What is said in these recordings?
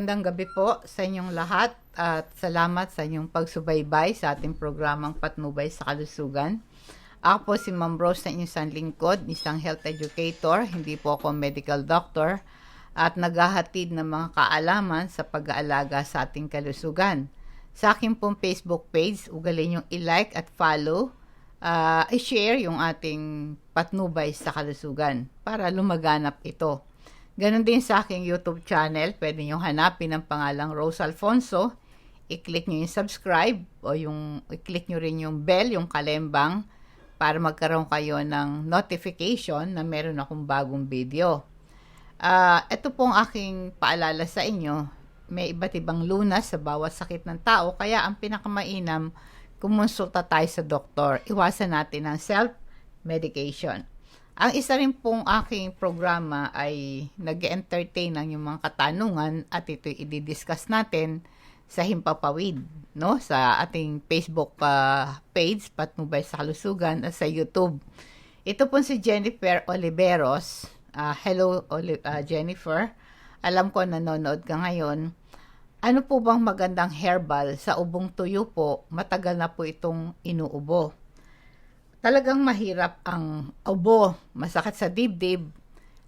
Magandang gabi po sa inyong lahat at salamat sa inyong pagsubaybay sa ating programang Patnubay sa Kalusugan. Ako po si Ma'am Rose na inyong isang lingkod, isang health educator, hindi po ako medical doctor at naghahatid ng mga kaalaman sa pag-aalaga sa ating kalusugan. Sa aking pong Facebook page, ugalin yung i-like at follow, i-share yung ating Patnubay sa Kalusugan para lumaganap ito. Ganon din sa aking YouTube channel, pwede nyo hanapin ang pangalang Rose Alfonso. I-click nyo yung subscribe o i-click nyo rin yung bell, yung kalembang, para magkaroon kayo ng notification na meron akong bagong video. Ito pong aking paalala sa inyo, may iba't ibang lunas sa bawat sakit ng tao, kaya ang pinakamainam, kumonsulta tayo sa doktor. Iwasan natin ang self-medication. Ang isa rin pong aking programa ay nag-entertain ng yung mga katanungan at ito i-discuss natin sa Himpapawid, no? Sa ating Facebook page, Patnubay sa Kalusugan, at sa YouTube. Ito po si Jennifer Oliveros. Hello, Jennifer. Alam ko nanonood ka ngayon. Ano po bang magandang herbal sa ubong tuyo po? Matagal na po itong inuubo. Talagang mahirap ang ubo, masakit sa dibdib,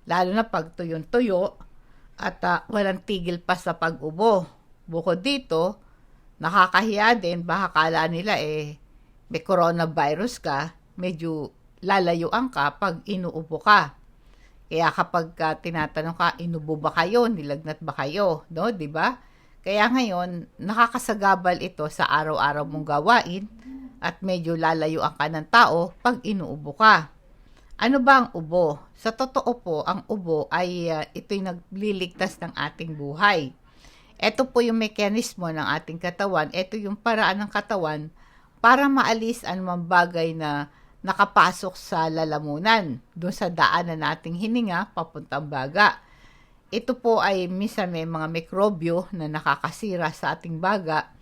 lalo na pag tuyong-tuyo at walang tigil pa sa pag-ubo. Bukod dito, nakakahiya din, baka kala nila may coronavirus ka, medyo lalayuan ka pag inuubo ka. Kaya kapag tinatanong ka, inubo ba kayo, nilagnat ba kayo, no? Diba? Kaya ngayon, nakakasagabal ito sa araw-araw mong gawain, at medyo lalayuan ka ng tao pag inuubo ka. Ano ba ang ubo? Sa totoo po, ang ubo ay ito'y nagliligtas ng ating buhay. Ito po yung mekanismo ng ating katawan. Ito yung paraan ng katawan para maalis anumang bagay na nakapasok sa lalamunan, doon sa daanan nating hininga papuntang baga. Ito po ay minsan may mga mikrobyo na nakakasira sa ating baga.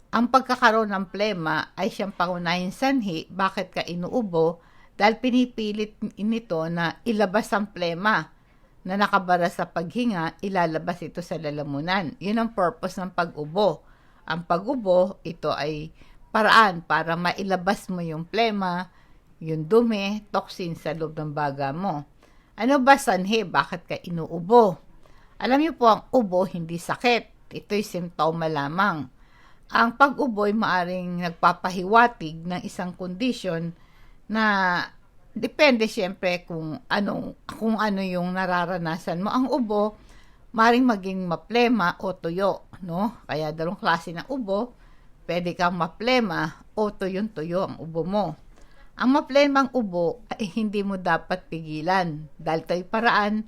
Ang pagkakaroon ng plema ay siyang pangunahing sanhi bakit ka inuubo dahil pinipilit nito na ilabas ang plema na nakabara sa paghinga, ilalabas ito sa lalamunan. Yun ang purpose ng pag-ubo. Ang pag-ubo, ito ay paraan para mailabas mo yung plema, yung dumi, toxin sa loob ng baga mo. Ano ba sanhi? Bakit ka inuubo? Alam niyo po, ang ubo hindi sakit. Ito'y simptoma lamang. Ang pag-ubo ay maaring nagpapahiwatig ng isang kondisyon na depende siyempre kung ano yung nararanasan mo. Ang ubo maaring maging maplema o tuyo, no? Kaya dalawang klase ng ubo, pwede kang maplema o tuyong-tuyo ang ubo mo. Ang maplemang ubo ay hindi mo dapat pigilan dahil ito'y paraan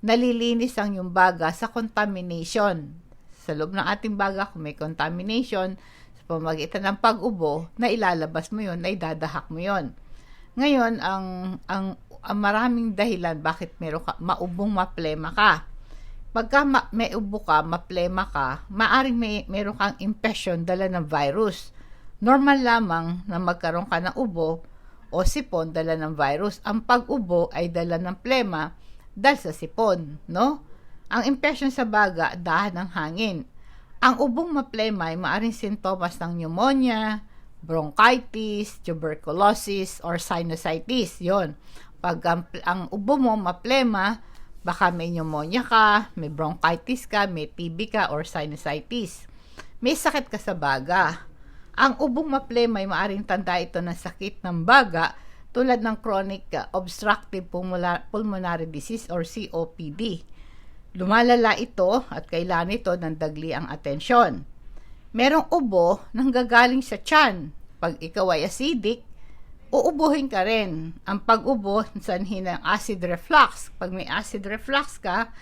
nalilinis ang yung baga sa contamination. Sa loob ng ating baga, kung may contamination, sa pamamagitan ng pag-ubo, na ilalabas mo yon, na idadahak mo yon. Ngayon, ang maraming dahilan bakit maubong maplema ka. Pagka may ubo ka, maplema ka, maaring meron kang infection dala ng virus. Normal lamang na magkaroon ka ng ubo o sipon dala ng virus. Ang pag-ubo ay dala ng plema dahil sa sipon, no? Ang infection sa baga, dahil ng hangin. Ang ubong maplema ay maaaring sintomas ng pneumonia, bronchitis, tuberculosis, or sinusitis. Yon. Pag ang ubo mo maplema, baka may pneumonia ka, may bronchitis ka, may TB ka, or sinusitis. May sakit ka sa baga. Ang ubong maplema ay maaaring tanda ito ng sakit ng baga tulad ng chronic obstructive pulmonary disease or COPD. Lumalala ito at kailangan ito ng dagli ang atensyon. Merong ubo nang gagaling sa tiyan. Pag ikaw ay acidic, uubuhin ka rin. Ang pag-ubo, sanhi ng acid reflux. Pag may acid reflux ka,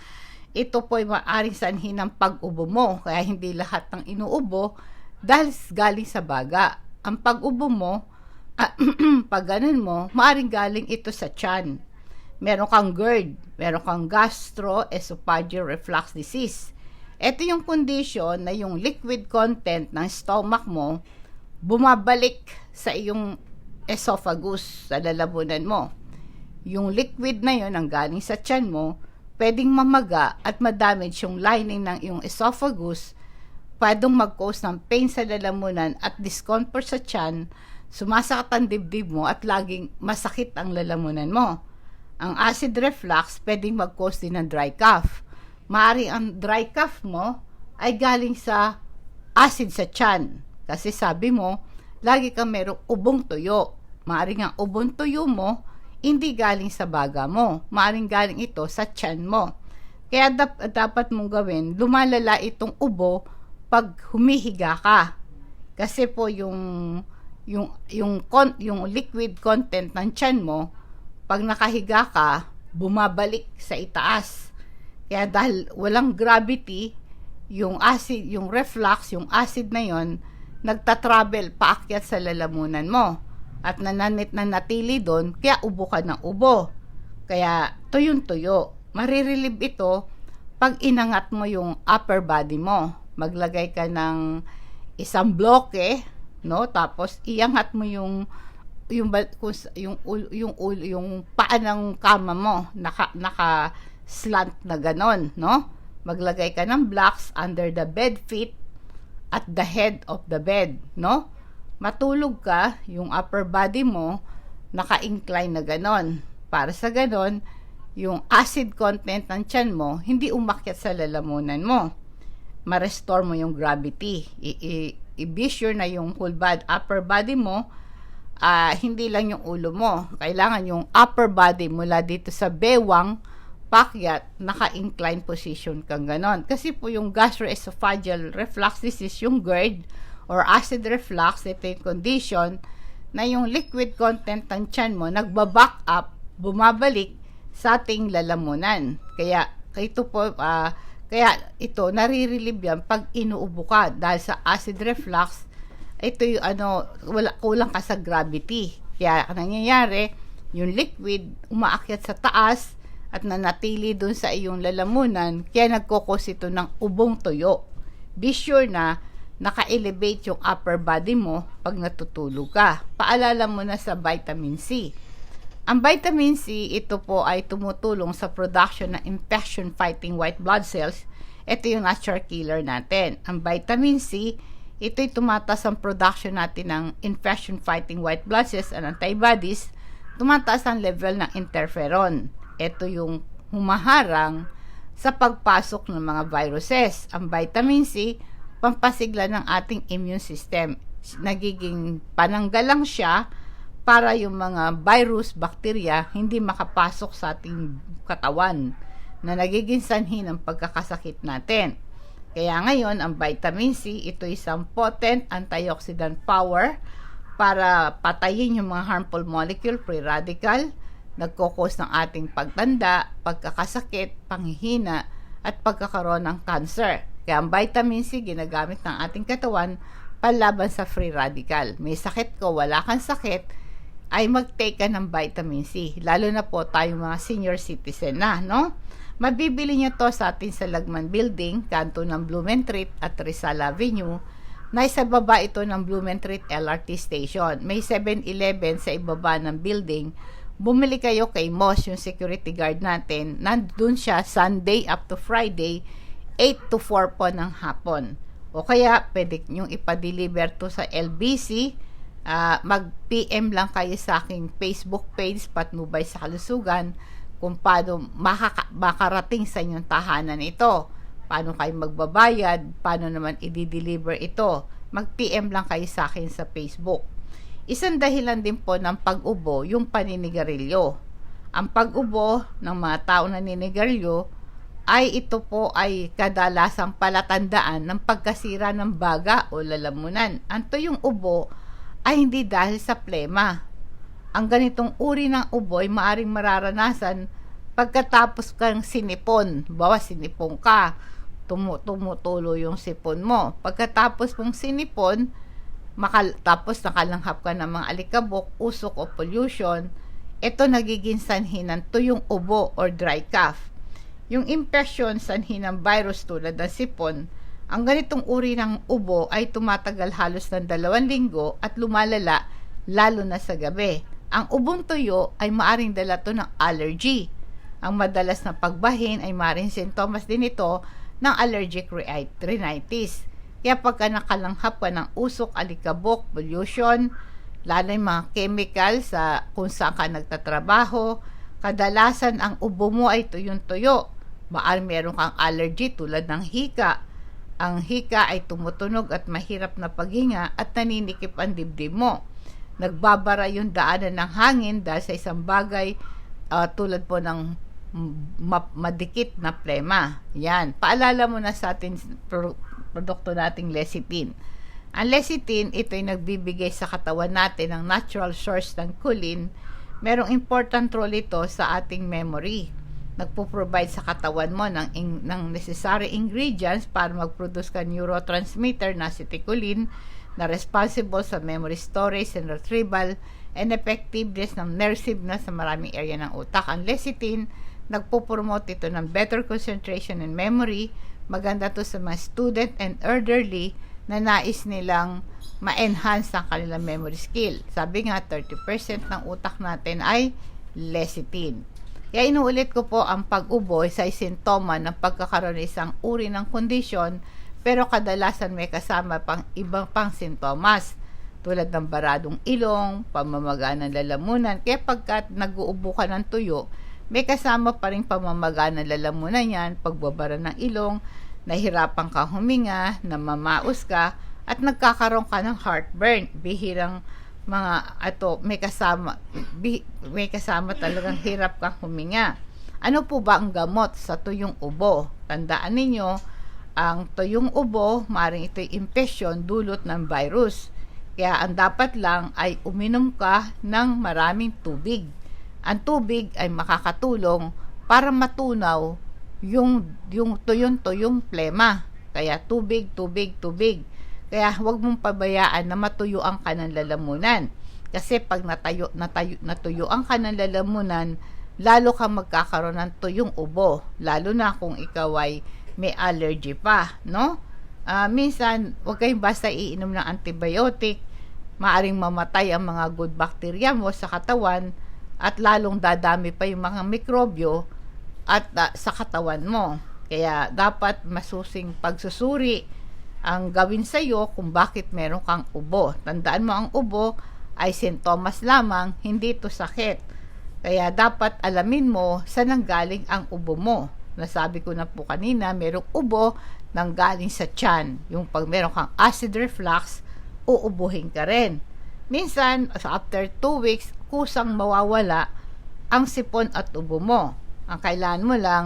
ito po ay maaaring sanhi ng pag-ubo mo. Kaya hindi lahat ng inuubo dahil galing sa baga. Ang pag-ubo mo, pag ganun mo, maaaring galing ito sa tiyan. Meron kang GERD, meron kang gastroesophageal reflux disease. Ito yung condition na yung liquid content ng stomach mo bumabalik sa iyong esophagus, sa lalamunan mo. Yung liquid na yun ang galing sa tiyan mo, pwedeng mamaga at madamage yung lining ng iyong esophagus, pwedeng mag-cause ng pain sa lalamunan at discomfort sa tiyan, sumasakit ang dibdib mo at laging masakit ang lalamunan mo. Ang acid reflux pwedeng mag-cause din ng dry cough. Maaaring ang dry cough mo ay galing sa acid sa tiyan. Kasi sabi mo, lagi kang merong ubong tuyo. Maaaring ang ubong tuyo mo, hindi galing sa baga mo. Maaaring galing ito sa tiyan mo. Kaya dapat mong gawin, lumalala itong ubo pag humihiga ka. Kasi po yung liquid content ng tiyan mo, pag nakahiga ka, bumabalik sa itaas. Kaya dahil walang gravity, yung acid, yung reflux, yung acid na yon, nagta-travel paakyat sa lalamunan mo at nanatili doon, kaya ubo ka ng ubo. Kaya tuyong-tuyo. Marirelieve ito pag inangat mo yung upper body mo. Maglagay ka ng isang bloke, no? Tapos iangat mo yung paa ng kama mo, naka slant na ganon, no? Maglagay ka ng blocks under the bed feet at the head of the bed, no? Matulog ka, yung upper body mo naka-incline na ganon. Para sa ganon, yung acid content ng tiyan mo hindi umakyat sa lalamunan mo. Ma-restore mo yung gravity. I-be sure na yung whole upper body mo, hindi lang yung ulo mo. Kailangan yung upper body mula dito sa bewang, pakyat, naka-incline position kang ganon. Kasi po yung gastroesophageal reflux disease, yung GERD or acid reflux, ito yung condition na yung liquid content ng tiyan mo nagbaback up, bumabalik sa ating lalamunan. Kaya ito po, kaya ito nare-relieve yan pag inuubo ka dahil sa acid reflux. Ito yung kulang ka sa gravity. Kaya nangyayari, yung liquid umaakyat sa taas at nanatili dun sa iyong lalamunan, kaya nagkukos ito ng ubong tuyo. Be sure na naka-elevate yung upper body mo pag natutulog ka. Paalala mo na sa vitamin C. Ang vitamin C, ito po ay tumutulong sa production ng infection-fighting white blood cells. Ito yung natural killer natin. Ang vitamin C, ito'y tumataas ang production natin ng infection-fighting white blood cells and antibodies. Tumataas ang level ng interferon. Ito yung humaharang sa pagpasok ng mga viruses. Ang vitamin C, pampasigla ng ating immune system. Nagiging pananggalang siya para yung mga virus, bacteria, hindi makapasok sa ating katawan na nagiging sanhi ng pagkakasakit natin. Kaya ngayon, ang vitamin C, ito isang potent antioxidant power para patayin yung mga harmful molecule, free radical, nagkukos ng ating pagtanda, pagkakasakit, panghihina, at pagkakaroon ng cancer. Kaya ang vitamin C, ginagamit ng ating katawan panlaban sa free radical. May sakit ko, wala kang sakit, ay mag-take ka ng vitamin C. Lalo na po tayong mga senior citizen na, no? Mabibili nyo to sa atin sa Lagman Building, kanto ng Blumentritt at Rizal Avenue. Na sa baba ito ng Blumentritt LRT Station. May 7-Eleven sa ibaba ng building. Bumili kayo kay Moss, yung security guard natin. Nandun siya Sunday up to Friday, 8 to 4 po ng hapon. O kaya, pwede nyo ipa-deliver to sa LBC. Mag-PM lang kayo sa aking Facebook page, Patnubay sa Kalusugan, kung paano makarating sa inyong tahanan ito. Paano kayo magbabayad, paano naman i-deliver ito. Mag-PM lang kayo sa akin sa Facebook. Isang dahilan din po ng pag-ubo, yung paninigarilyo. Ang pag-ubo ng mga tao na naninigarilyo ay ito po ay kadalasang palatandaan ng pagkasira ng baga o lalamunan. Anto yung ubo ay hindi dahil sa plema. Ang ganitong uri ng ubo ay maaring mararanasan pagkatapos kang sinipon. Bawa sinipon ka, tumutulo yung sipon mo. Pagkatapos mong sinipon, tapos nakalanghap ka ng mga alikabok, usok o pollution, ito nagiging sanhi ng tuyong ubo or dry cough. Yung infection, sanhi ng virus tulad ng sipon. Ang ganitong uri ng ubo ay tumatagal halos ng 2 linggo at lumalala lalo na sa gabi. Ang ubong tuyo ay maaring dala to ng allergy. Ang madalas na pagbahin ay maring sintomas din ito ng allergic rhinitis. Kaya pagka nakalanghap ka ng usok, alikabok, pollution, lalo yung mga chemical sa kung saan ka nagtatrabaho, kadalasan ang ubo mo ay tuyong-tuyo. Maaring meron kang allergy tulad ng hika. Ang hika ay tumutunog at mahirap na paghinga at naninikip ang dibdib mo. Nagbabara yung daanan ng hangin dahil sa isang bagay tulad po ng madikit na plema. Yan. Paalala mo na sa atin produkto nating lecithin. Ang lecithin, ito ay nagbibigay sa katawan natin ng natural source ng choline. Merong important role ito sa ating memory. Nagpo-provide sa katawan mo ng necessary ingredients para mag-produce ka neurotransmitter na acetylcholine na responsible sa memory storage and retrieval and effectiveness ng nerve signals sa maraming area ng utak. Ang lecithin, nagpo-promote ito ng better concentration and memory. Maganda to sa mga student and elderly na nais nilang ma-enhance ang kanilang memory skill. Sabi nga, 30% ng utak natin ay lecithin. Kaya inuulit ko po, ang pag-ubo sa sintoma ng pagkakaroon ng isang uri ng kondisyon, pero kadalasan may kasama pang ibang pang sintomas tulad ng baradong ilong, pamamaga ng lalamunan. Kaya pagkat nag-uubo ka ng tuyo, may kasama pa rin pamamaga ng lalamunan yan, pagbabara ng ilong, nahirapan ka huminga, namamaos ka, at nagkakaroon ka ng heartburn. Bihirang mga may kasama talagang hirap kang huminga. Ano po ba ang gamot sa tuyong ubo? Tandaan ninyo, ang tuyong ubo, maaaring ito'y infection dulot ng virus. Kaya ang dapat lang ay uminom ka ng maraming tubig. Ang tubig ay makakatulong para matunaw yung tuyong plema. Kaya tubig. Kaya huwag mong pabayaan na matuyuan ka ng lalamunan. Kasi pag natuyuan ka ng lalamunan, lalo kang magkakaroon ng tuyong ubo. Lalo na kung ikaw ay may allergy pa, no? Minsan, huwag kayong basta iinom ng antibiotic. Maaring mamatay ang mga good bacteria mo sa katawan at lalong dadami pa yung mga mikrobyo at sa katawan mo. Kaya dapat masusing pagsusuri ang gawin sa iyo kung bakit meron kang ubo. Tandaan mo, ang ubo ay sintomas lamang, hindi ito sakit. Kaya dapat alamin mo saan nanggaling ang ubo mo. Nasabi ko na po kanina, merong ubo nanggaling sa tiyan. Yung pag meron kang acid reflux, uubuhin ka rin. Minsan, after 2 weeks, kusang mawawala ang sipon at ubo mo. Ang kailangan mo lang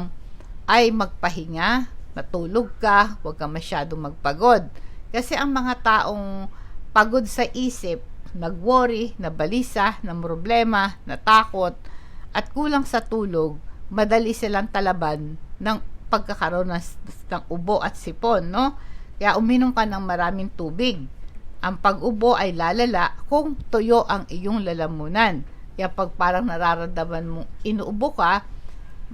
ay magpahinga, matulog ka, huwag ka masyadong magpagod. Kasi ang mga taong pagod sa isip, nag-worry, nabalisa, ng problema, natakot, at kulang sa tulog, madali silang talaban ng pagkakaroon ng ubo at sipon, no? Kaya uminom ka ng maraming tubig. Ang pag-ubo ay lalala kung tuyo ang iyong lalamunan. Kaya pag parang nararamdaman mo inuubo ka,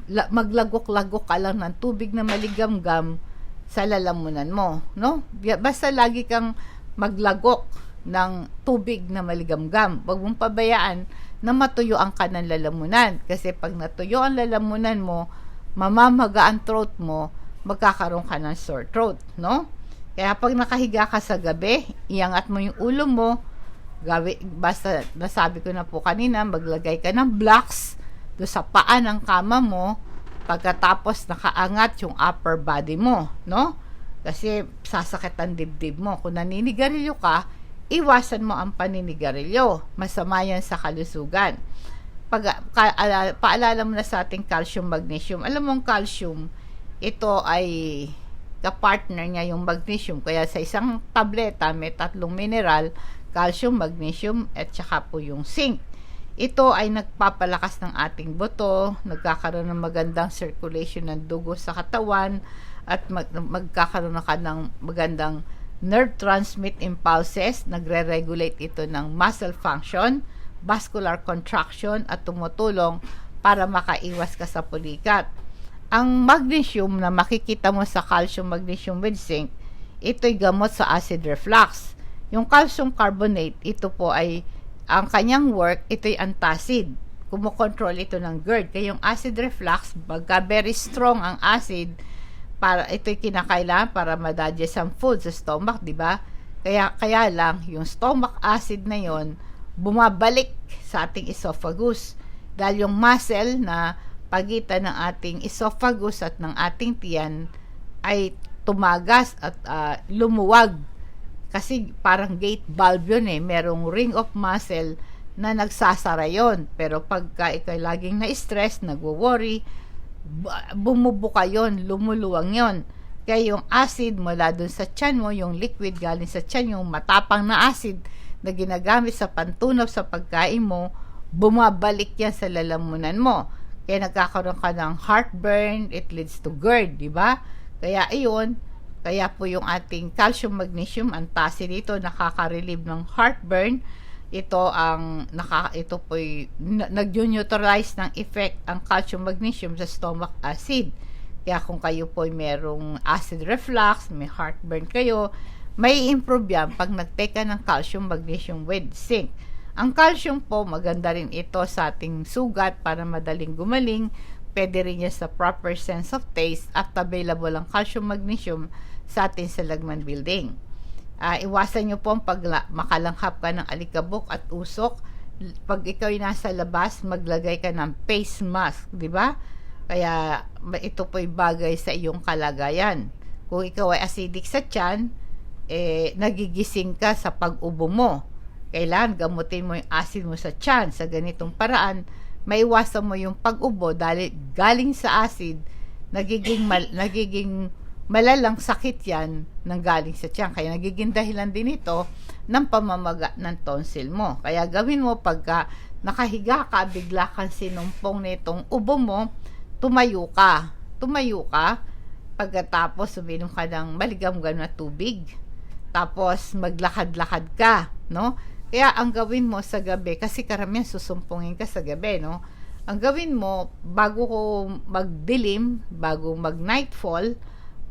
maglagok-lagok ka lang ng tubig na maligamgam sa lalamunan mo, no? Basta lagi kang maglagok ng tubig na maligamgam. Huwag mong pabayaan na matuyo ang kanang lalamunan. Kasi pag natuyo ang lalamunan mo, mamamaga ang throat mo, magkakaroon ka ng sore throat, no? Kaya pag nakahiga ka sa gabi, iangat mo yung ulo mo, basta nasabi ko na po kanina, maglagay ka ng blocks do sa paa ng kama mo, pagkatapos nakaangat yung upper body mo, no? Kasi sasakit ang dibdib mo. Kung naninigarilyo ka, iwasan mo ang paninigarilyo. Masama yan sa kalusugan. Paalala mo na sa ating calcium, magnesium. Alam mo ang calcium, ito ay kapartner niya yung magnesium. Kaya sa isang tableta, may 3 mineral, calcium, magnesium, at saka po yung zinc. Ito ay nagpapalakas ng ating buto, nagkakaroon ng magandang circulation ng dugo sa katawan, at magkakaroon ka ng magandang nerve transmit impulses, nagre-regulate ito ng muscle function, vascular contraction, at tumutulong para makaiwas ka sa pulikat. Ang magnesium na makikita mo sa calcium, magnesium with zinc, ito'y gamot sa acid reflux. Yung calcium carbonate, ito po ay ang kanyang work, ito'y antacid. kumokontrol ito ng GERD. Kaya yung acid reflux, pagka very strong ang acid, para ito'y kinakailangan para ma-digest ang food sa stomach, di ba? Kaya lang, yung stomach acid na yon bumabalik sa ating esophagus. Dahil yung muscle na pagitan ng ating esophagus at ng ating tiyan ay tumagas at lumuwag. Kasi parang gate valve yun merong ring of muscle na nagsasara yon. Pero pagka ikaw laging na-stress, nagwo-worry, bumubuka yon, lumuluwang yon. Kaya yung acid mula dun sa tiyan mo, yung liquid galing sa tiyan, yung matapang na acid na ginagamit sa pantunaw sa pagkain mo, bumabalik yan sa lalamunan mo. Kaya nagkakaroon ka ng heartburn, it leads to GERD, di ba? Kaya iyon, kaya po yung ating calcium magnesium, ang tase dito nakaka-relieve ng heartburn. Ito po nag-neutralize ng effect ang calcium magnesium sa stomach acid. Kaya kung kayo po merong acid reflux, may heartburn kayo, may improve yan pag nagtake ka ng calcium magnesium with zinc. Ang calcium po, maganda rin ito sa ating sugat para madaling gumaling. Pwede rin yan sa proper sense of taste at available ang calcium magnesium sa ating Salagman building. Iwasan nyo po makalanghap ka ng alikabok at usok. Pag ikaw ay nasa labas, maglagay ka ng face mask, di ba? Kaya ito po ay bagay sa iyong kalagayan. Kung ikaw ay acidic sa tiyan, nagigising ka sa pag-ubo mo. Kailangan gamutin mo yung acid mo sa tiyan. Sa ganitong paraan, maiwasan mo yung pag-ubo dahil galing sa acid, nagiging malalang sakit yan ng galing sa tiyan. Kaya nagiging dahilan din ito ng pamamaga ng tonsil mo. Kaya gawin mo pagka nakahiga ka, bigla kang sinumpong nitong ubo mo, tumayo ka. Pagkatapos uminom ka ng maligam-gam na tubig. Tapos maglakad-lakad ka, no? Kaya ang gawin mo sa gabi, kasi karamihan susumpungin ka sa gabi, no? Ang gawin mo, bago magdilim, bago mag-nightfall,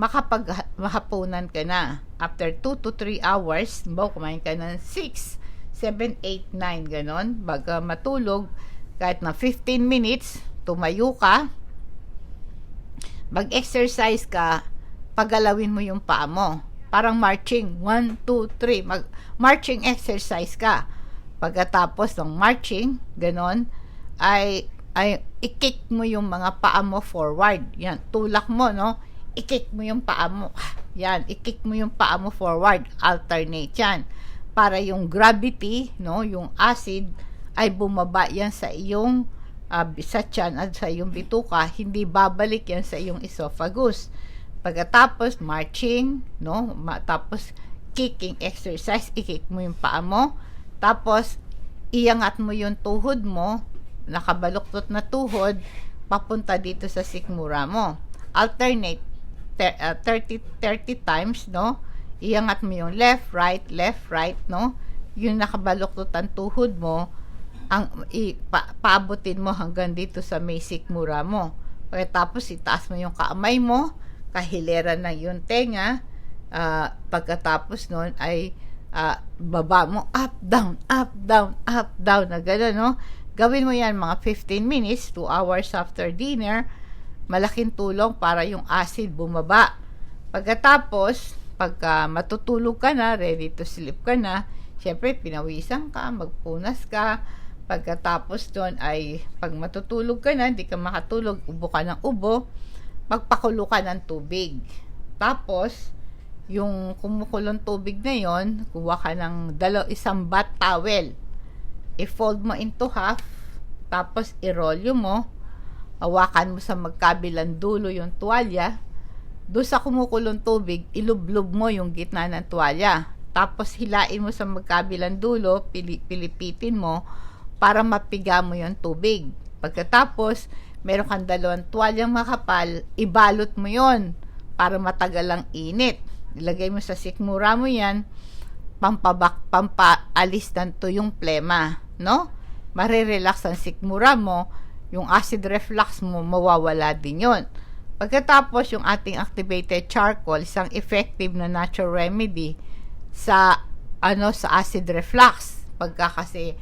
makapaghapunan ka na. After 2 to 3 hours, kumain ka ng 6, 7, 8, 9, ganon. Baga matulog, kahit na 15 minutes, tumayo ka, mag-exercise ka, pagalawin mo yung paa mo. Parang marching, 1, 2, 3, marching exercise ka. Pagkatapos ng marching, ganon, ay i-kick mo yung mga paa mo forward. Yan, tulak mo, no? I-kick mo yung paa mo. Yan, i-kick mo yung paa mo forward. Alternate yan. Para yung gravity, no, yung acid, ay bumaba yan sa iyong sa tiyan at sa iyong bituka. Hindi babalik yan sa iyong esophagus. Pagkatapos, marching, no, tapos kicking exercise, i-kick mo yung paa mo. Tapos, iangat mo yung tuhod mo, nakabaluktot na tuhod, papunta dito sa sikmura mo. Alternate 30 times, no? Iangat mo yung left, right, no? Yung nakabaluktot ang tuhod mo, paabutin mo hanggang dito sa may sikmura mo. Pagkatapos, itaas mo yung kaamay mo, kahilera na yung tenga. Pagkatapos nun ay baba mo, up, down, na gano'n, no? Gawin mo yan mga 15 minutes, 2 hours after dinner. Malaking tulong para yung acid bumaba. Pagkatapos, pagka matutulog ka na, ready to sleep ka na, syempre pinawisan ka, magpunas ka. Pagkatapos doon ay, pag matutulog ka na, hindi ka makatulog, ubo ka ng ubo, magpakulo ka ng tubig. Tapos, yung kumukulong tubig na yon, kuha ka ng isang bath towel. I-fold mo into half, tapos i-roll mo, hawakan mo sa magkabilang dulo yung tuwalya. Doon sa kumukulong tubig, ilublob mo yung gitna ng tuwalya. Tapos hilain mo sa magkabilang dulo, pilipitin mo para mapiga mo yung tubig. Pagkatapos, meron kang 2 tuwalyang makapal, ibalot mo yon para matagal ang init. Ilagay mo sa sikmura mo yan, pampaalis ng yung plema, no? Marirelax ang sikmura mo, yung acid reflux mo, mawawala din yon. Pagkatapos, yung ating activated charcoal, isang effective na natural remedy sa acid reflux. Pagka kasi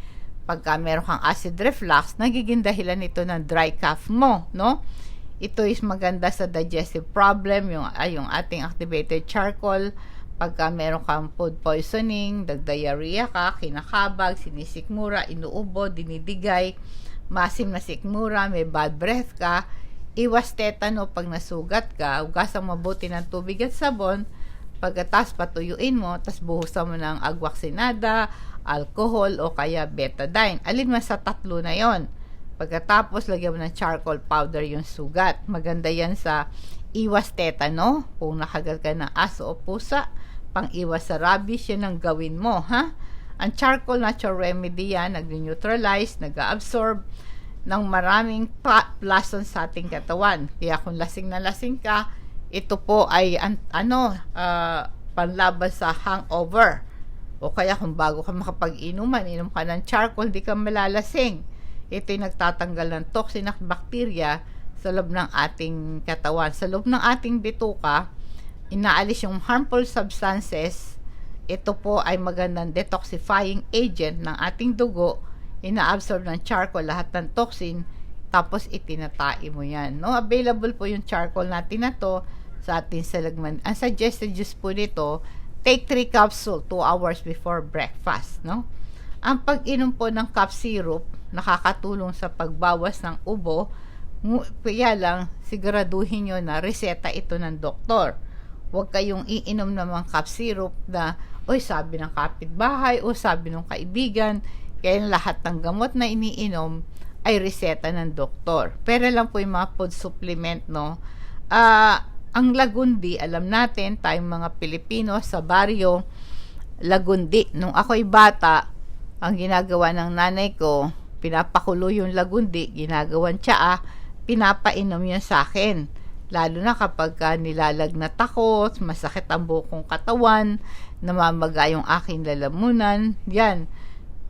Pagka meron kang acid reflux, nagiging dahilan ito ng dry cough mo, no? Ito is maganda sa digestive problem, yung ating activated charcoal. Pagka meron kang food poisoning, diarrhea ka, kinakabag, sinisikmura, inuubo, dinidigay, masim na sikmura, may bad breath ka, iwas tetano pag nasugat ka, hugasan mabuti ng tubig at sabon, pagkatapos patuyuin mo, tapos buhusan mo ng agwaksinada, alcohol o kaya betadine. Alin man sa tatlo na yon. Pagkatapos lagyan mo ng charcoal powder yung sugat. Maganda yan sa iwas tetano, kung nakagat ka ng aso o pusa, pang iwas sa rabies, yan ang gawin mo, ha? Ang charcoal natural remedy yan, nag-neutralize, nag-absorb ng maraming plason sa ating katawan. Kaya kung lasing na lasing ka, ito po ay panlaban sa hangover. O kaya kung bago ka makapag-inuman, inom ka ng charcoal, di ka malalasing. Ito'y nagtatanggal ng toxin at bacteria sa loob ng ating katawan. Sa loob ng ating bituka, inaalis yung harmful substances. Ito po ay magandang detoxifying agent ng ating dugo. Ina-absorb ng charcoal lahat ng toxin, tapos itinatai mo yan. No? Available po yung charcoal natin na to sa ating salagman. Ang suggested use po nito, take 3 capsules 2 hours before breakfast. No? Ang pag-inom po ng cough syrup, nakakatulong sa pagbawas ng ubo. Kaya lang, siguraduhin nyo na reseta ito ng doktor. Huwag kayong iinom ng mga cough syrup na, sabi ng kapitbahay o sabi ng kaibigan. Kaya lahat ng gamot na iniinom ay reseta ng doktor. Pero lang po yung mga food supplement, no? Ang lagundi, alam natin, tayong mga Pilipino sa baryo, lagundi. Nung ako'y bata, ang ginagawa ng nanay ko, pinapakulo yung lagundi, ginagawan tsaa, pinapainom yun sa akin. Lalo na kapag nilalagnat ako, masakit ang bukong katawan, namamaga yung aking lalamunan, yan.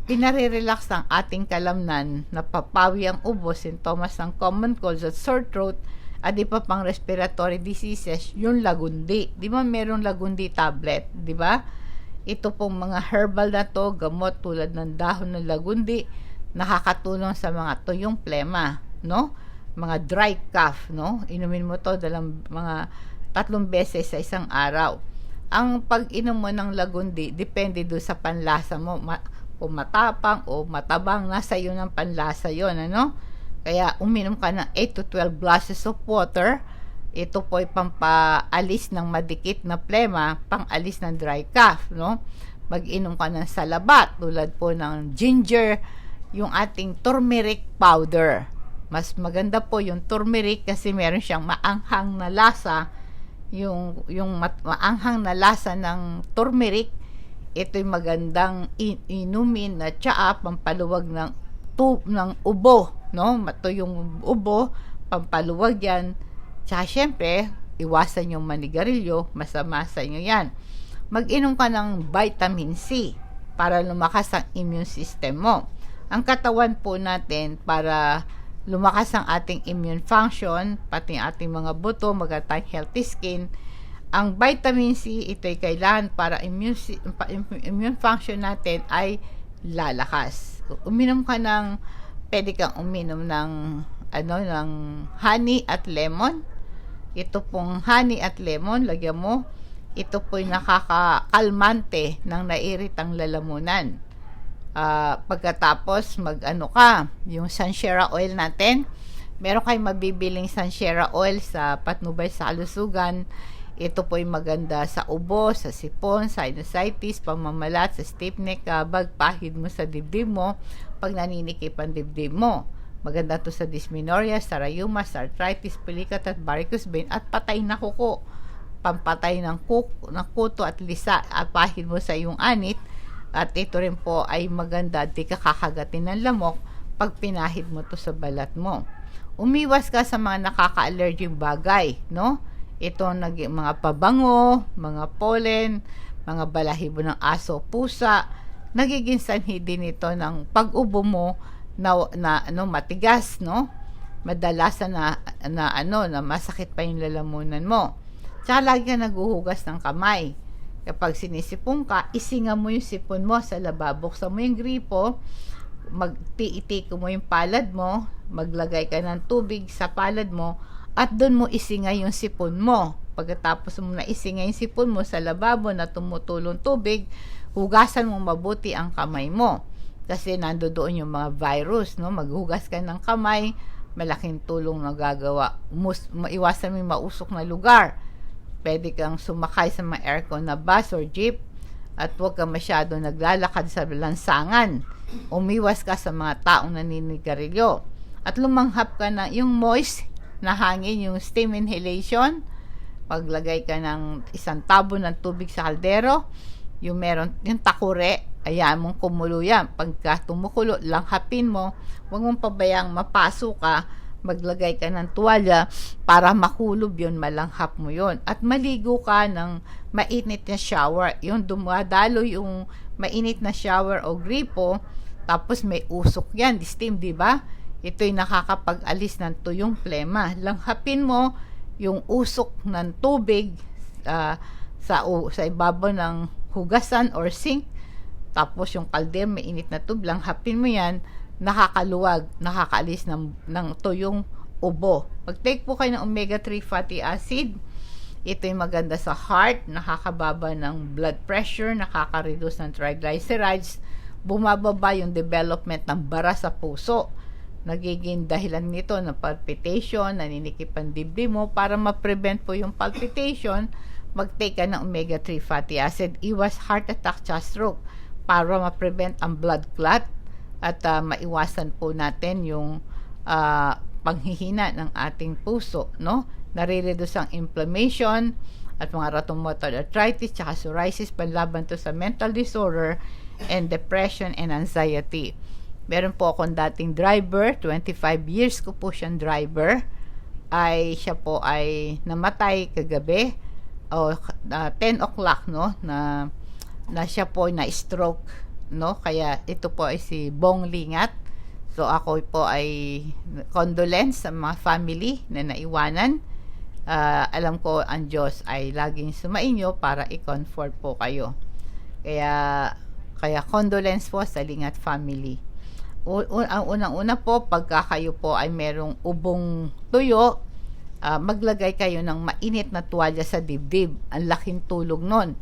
Pinare-relax ang ating kalamnan, napapawi ang ubo, sintomas ng common colds at sore throat, at di pa pang respiratory diseases, yung lagundi. Di ba merong lagundi tablet, di ba? Ito pong mga herbal na to, gamot tulad ng dahon ng lagundi, nakakatulong sa mga tuyong plema, no? Mga dry cough, no? Inumin mo to mga 3 beses sa isang araw. Ang pag-inom mo ng lagundi, depende doon sa panlasa mo, kung matapang o matabang, nasa iyo ng panlasa yon, ano? Kaya uminom ka ng 8 to 12 glasses of water. Ito po ay pampaalis ng madikit na plema, pang-alis ng dry cough, no? Mag-inom ka ng salabat, tulad po ng ginger, yung ating turmeric powder. Mas maganda po yung turmeric kasi meron siyang maanghang na lasa. Yung maanghang na lasa ng turmeric, ito'y magandang inumin na tsaa, pampaluwag ng ubo, no? Mato yung ubo, pampaluwag yan. Tsaka syempre, iwasan yung manigarilyo, masama sa inyo yan. Mag-inom ka ng vitamin C para lumakas ang immune system mo. Ang katawan po natin, para lumakas ang ating immune function, pati ating mga buto, magandang healthy skin, ang vitamin C, ito'y kailangan para immune function natin ay lalakas. Pwede kang uminom ng honey at lemon. Ito pong honey at lemon, lagyan mo. Ito po'y nakakakalmante ng nairitang lalamunan. Pagkatapos yung Sansera oil natin, meron kayong mabibiling Sansera oil sa Patnubay sa Kalusugan. Ito po'y maganda sa ubo, sa sipon, sinusitis, pamamalat, sa stiff neck, pahid mo sa dibdib mo, pag naninikip ang dibdib mo. Maganda to sa dysmenorrhea, sa rheuma, sa arthritis, pilikat at varicose vein, at patay na kuko. Pampatay ng kuto at lisa, at pahid mo sa iyong anit. At ito rin po ay maganda, di ka kakagatin ng lamok pag pinahid mo to sa balat mo. Umiwas ka sa mga nakaka-allerging bagay, no? Ito mga pabango, mga pollen, mga balahibo ng aso, pusa. Nagiging sanhi din ito ng pag-ubo mo na matigas, no? Madalasan na masakit pa yung lalamunan mo. Tsaka lagi ka naguhugas ng kamay. Kapag sinisipon ka, isinga mo yung sipon mo sa lababo. Buksan mo yung gripo, magtiitiko mo yung palad mo, maglagay ka ng tubig sa palad mo, at doon mo isingay yung sipon mo. Pagkatapos mo na isingay yung sipon mo sa lababo na tumutulong tubig, hugasan mo mabuti ang kamay mo. Kasi nandoon yung mga virus, no? Maghugas ka ng kamay, malaking tulong na gagawa. Maiwasan mo yung mausok na lugar. Pwede kang sumakay sa mga aircon na bus or jeep, at huwag ka masyado naglalakad sa lansangan. Umiwas ka sa mga taong naninigarilyo. At lumanghap ka na yung moist na hangin, yung steam inhalation. Paglagay ka ng isang tabo ng tubig sa kaldero, yung takure, ayan mong kumulo yan. Pagka tumukulo, langhapin mo, huwag mong pabayang mapaso ka, maglagay ka ng tuwalya para makulob yun, malanghap mo yun. At maligo ka ng mainit na shower, yung dumadalo yung mainit na shower o gripo, tapos may usok yan, steam, di ba? Ito'y nakakapag-alis ng tuyong plema. Langhapin mo yung usok ng tubig sa ibabaw ng hugasan or sink, tapos yung kaldero, may init na tubig, langhapin mo yan, nakakaluwag, nakakaalis ng tuyong ubo. Pag-take po kayo ng omega-3 fatty acid, ito'y maganda sa heart, nakakababa ng blood pressure, nakaka-reduce ng triglycerides, bumababa yung development ng bara sa puso. Nagiging dahilan nito ng palpitation, naninikip ang dibdib mo. Para ma-prevent po yung palpitation, mag-take ka ng omega-3 fatty acid. Iwas heart attack, stroke, para ma-prevent ang blood clot, at maiwasan po natin yung panghihina ng ating puso, no? Nare-reduce ang inflammation at mga rheumatoid arthritis, tsaka psoriasis, panlaban to sa mental disorder and depression and anxiety. Meron po akong dating driver, 25 years ko po siyang driver, siya po ay namatay kagabi, 10 o'clock, no, na siya po na stroke, no? Kaya ito po ay si Bong Lingat. So ako po ay condolence sa mga family na naiwanan. Alam ko ang Diyos ay laging sumainyo para i-comfort po kayo. Kaya condolence po sa Lingat family. Ang unang-una po, pagka kayo po ay merong ubong tuyo, maglagay kayo ng mainit na tuwalya sa dibdib. Ang laking tulong nun.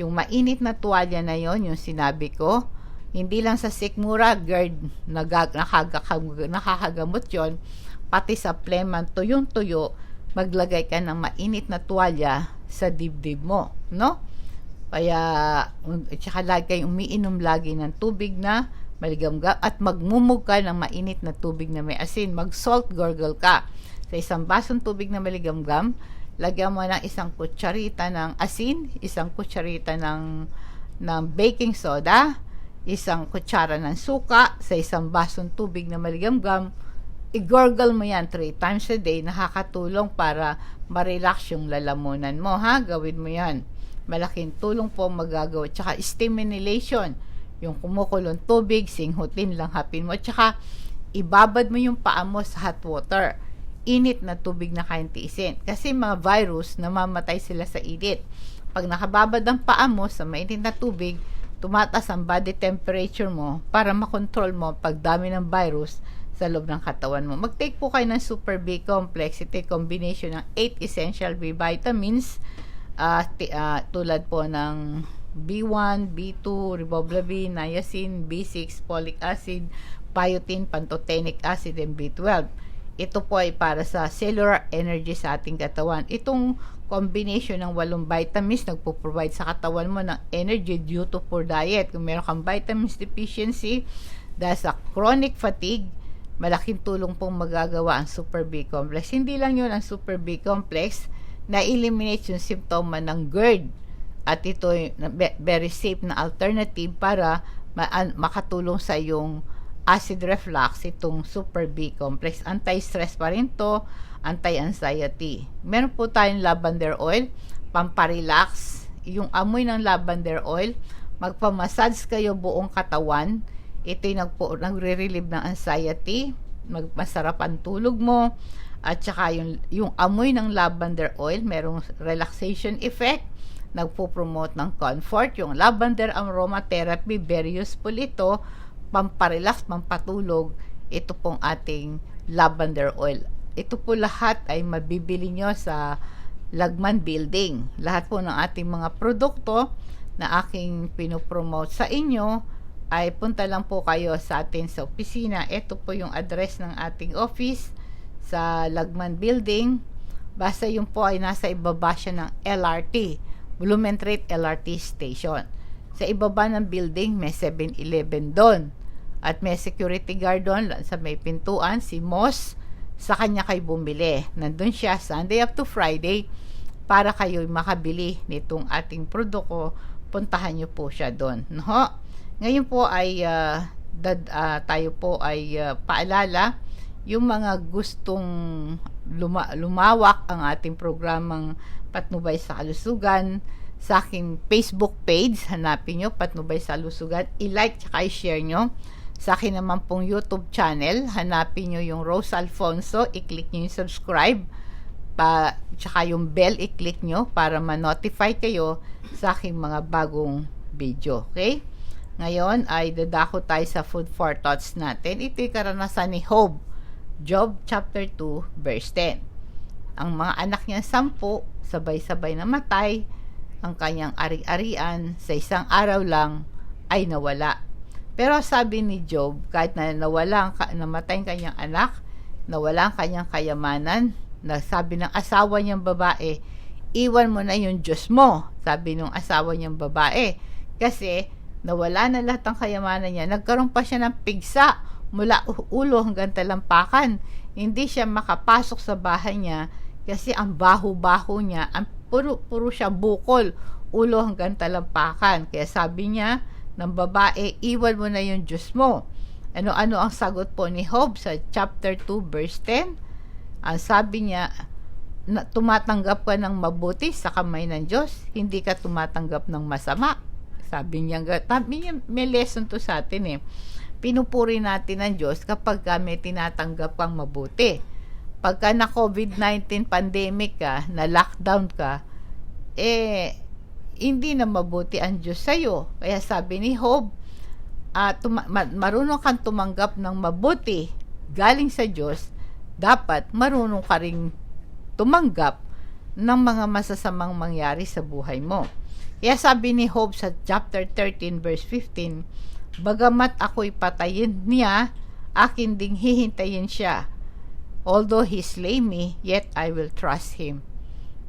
Yung mainit na tuwalya na yon, yung sinabi ko, hindi lang sa sikmura, GERD, nakakagamot yon, pati sa phlegm, tuyong-tuyo, maglagay ka ng mainit na tuwalya sa dibdib mo, no? Kaya, tsaka lagi kayong umiinom lagi ng tubig na maligamgam, at magmumog ka ng mainit na tubig na may asin. Mag-salt gargle ka. Sa isang basong tubig na maligamgam, lagyan mo ng isang kutsarita ng asin, isang kutsarita ng baking soda, isang kutsara ng suka sa isang basong tubig na maligamgam. I-gargle mo yan 3 times a day. Nakakatulong para ma-relax yung lalamunan mo, ha? Gawin mo yan. Malaking tulong po magagawa. Tsaka steam inhalation, yung kumukulong tubig, singhutin lang, hapin mo. Tsaka ibabad mo yung paa mo sa hot water, init na tubig na kayang tiisin. Kasi mga virus, namamatay sila sa init. Pag nakababad ang paa mo sa mainit na tubig, tumataas ang body temperature mo para makontrol mo pagdami ng virus sa loob ng katawan mo. Mag-take po kayo ng Super B Complex. Ito yung combination ng 8 essential B vitamins, tulad po ng B1, B2, riboflavin, niacin, B6, folic acid, biotin, pantothenic acid, and B12. Ito po ay para sa cellular energy sa ating katawan. Itong combination ng 8 vitamins nagpo-provide sa katawan mo ng energy due to poor diet. Kung meron kang vitamins deficiency dahil sa chronic fatigue, malaking tulong pong magagawa ang Super B Complex. Hindi lang yun ang Super B Complex, na-eliminate yung simptoma ng GERD. At ito ay very safe na alternative para makatulong sa yung acid reflux, itong Super B Complex. Anti-stress pa rin to, anti-anxiety. Meron po tayong lavender oil, pamparelax. Yung amoy ng lavender oil, magpamassage kayo buong katawan. Ito'y nagre-relieve ng anxiety, masarap ang tulog mo, at saka yung amoy ng lavender oil, merong relaxation effect, nagpo-promote ng comfort. Yung lavender aromatherapy, very useful ito pamparelax, pampatulog, ito pong ating lavender oil. Ito po lahat ay mabibili nyo sa Lagman Building. Lahat po ng ating mga produkto na aking pinopromote sa inyo ay punta lang po kayo sa atin sa opisina. Ito po yung address ng ating office sa Lagman Building. Basta yun po ay nasa ibaba siya ng LRT, Blumentritt LRT Station. Sa ibaba ng building may 7-Eleven doon at may security guard doon sa may pintuan, si Moss. Sa kanya kayo bumili. Nandun siya Sunday up to Friday para kayo makabili nitong ating produkto. Puntahan nyo po siya doon, no? Ngayon po ay tayo po ay paalala yung mga gustong lumawak ang ating programang Patnubay sa Kalusugan. Sa aking Facebook page, hanapin nyo Patnubay sa Kalusugan, i-like at i-share nyo. Sa akin naman pong YouTube channel, hanapin nyo yung Rose Alfonso, i-click nyo yung subscribe, tsaka yung bell, i-click nyo para ma-notify kayo sa aking mga bagong video. Okay? Ngayon ay dadako tayo sa food for thoughts natin. Ito'y karanasan ni Job. Job chapter 2 verse 10. Ang mga anak niya 10, sabay-sabay namatay. Ang kanyang ari-arian sa isang araw lang ay nawala. Pero sabi ni Job, kahit na namatay ang kanyang anak, nawala ang kanyang kayamanan, sabi ng asawa niyang babae, iwan mo na yung Diyos mo, sabi ng asawa niyang babae. Kasi nawala na lahat ng kayamanan niya, nagkaroon pa siya ng pigsa mula ulo hanggang talampakan. Hindi siya makapasok sa bahay niya kasi ang baho-baho niya, ang puro siya bukol, ulo hanggang talampakan. Kaya sabi niya ng babae, iwan mo na yung Diyos mo. Ano-ano ang sagot po ni Job sa chapter 2 verse 10? Ang sabi niya, tumatanggap ka ng mabuti sa kamay ng Diyos, hindi ka tumatanggap ng masama. Sabi niya, may lesson to sa atin eh. Pinupuri natin ang Diyos kapag may tinatanggap kang mabuti. Pagka na COVID-19 pandemic ka, na lockdown ka, hindi na mabuti ang Diyos sa'yo. Kaya sabi ni Job, marunong kang tumanggap ng mabuti galing sa Diyos, dapat marunong ka ring tumanggap ng mga masasamang mangyari sa buhay mo. Kaya sabi ni Job sa chapter 13 verse 15, bagamat ako'y patayin niya, akin ding hihintayin siya. Although he slay me, yet I will trust him.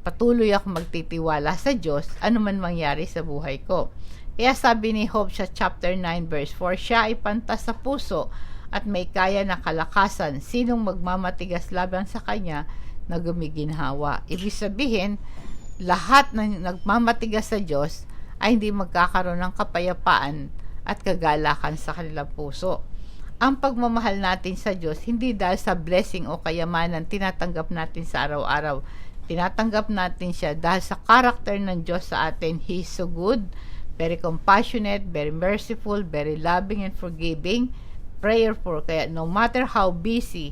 Patuloy ako magtitiwala sa Diyos anuman mangyari sa buhay ko. Kaya sabi ni Job sa chapter 9 verse 4, siya ay pantas sa puso at may kaya na kalakasan. Sinong magmamatigas laban sa kanya na gumiginhawa? Ibig sabihin, lahat ng nagmamatigas sa Diyos ay hindi magkakaroon ng kapayapaan at kagalakan sa kanilang puso. Ang pagmamahal natin sa Diyos, hindi dahil sa blessing o kayamanan tinatanggap natin sa araw-araw. Tinatanggap natin siya dahil sa character ng Diyos sa atin. He is so good, very compassionate, very merciful, very loving and forgiving, prayerful. Kaya no matter how busy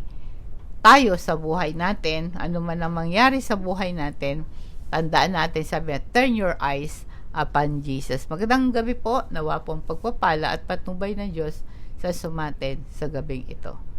tayo sa buhay natin, ano man ang mangyari sa buhay natin, tandaan natin, sabi na, turn your eyes upon Jesus. Magandang gabi po, nawa pong pagpapala at patnubay ng Diyos sa sumatin sa gabing ito.